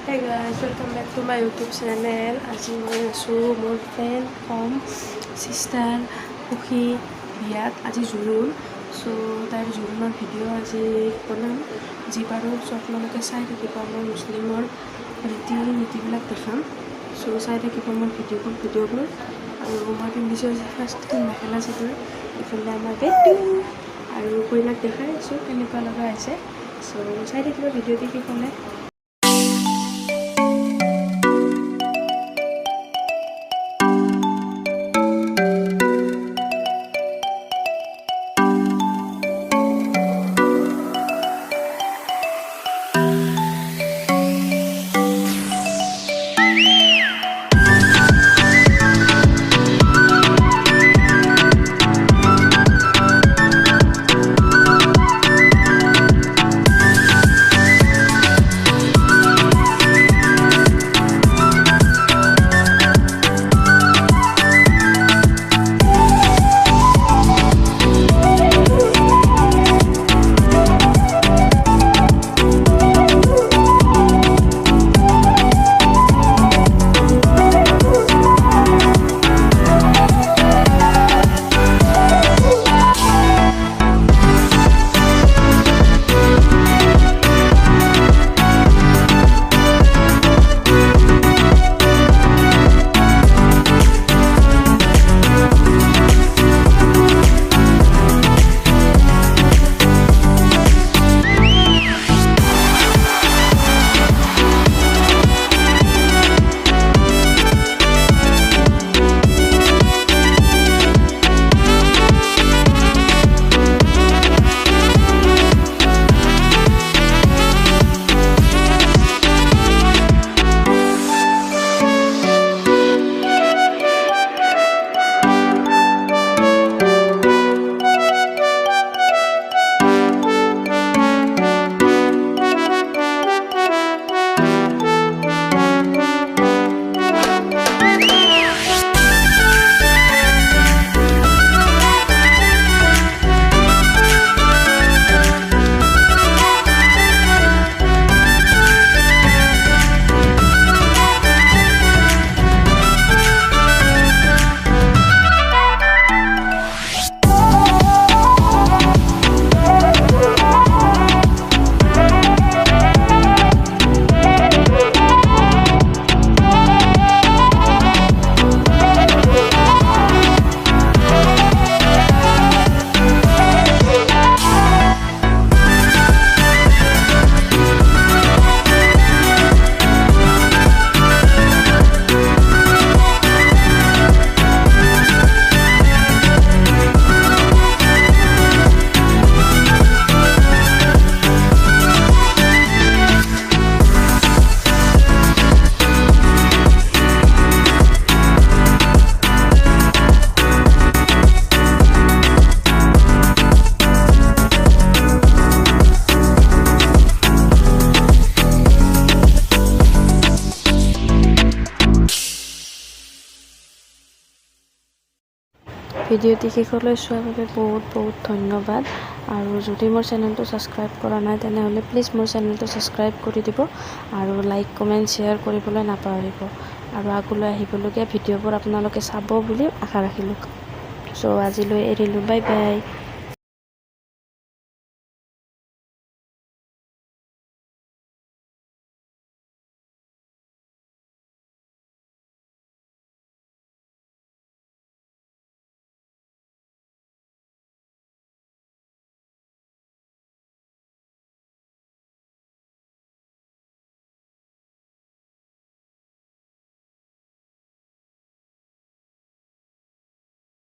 Hey guys, welcome back to my YouTube channel. আজি মই আছোঁ মোৰ ফ্ৰেণ্ড কম চিষ্টাৰ সুখী বিয়াত আজি জোৰোণ তাইৰ জোৰোণৰ ভিডিঅ' আজি বনাম যি পাৰোঁ আপোনালোকে চাই থাকিব আমাৰ মুছলিমৰ ৰীতি নীতিবিলাক দেখাম চাই থাকিব মোৰ ভিডিঅ'বোৰ আৰু মই পিন্ধিছোঁ আজি ফাৰ্ষ্ট মেখেলা চাদৰ ইফালে আমাৰ বেডটো আৰু কইনাক দেখাই আছোঁ কেনেকুৱা লগা আছে চাই থাকিব ভিডিঅ'টি সেইফালে ভিডিঅ'টি শেষলৈ চোৱাৰ বাবে বহুত ধন্যবাদ আৰু যদি মোৰ চেনেলটো ছাবস্ক্ৰাইব কৰা নাই তেনেহ'লে প্লিজ মোৰ চেনেলটো ছাবস্ক্ৰাইব কৰি দিব আৰু লাইক কমেণ্ট শ্বেয়াৰ কৰিবলৈ নাপাহৰিব আৰু আগলৈ আহিবলগীয়া ভিডিঅ'বোৰ আপোনালোকে চাব বুলি আশা ৰাখিলোঁ আজিলৈ এৰিলোঁ বাই বাই।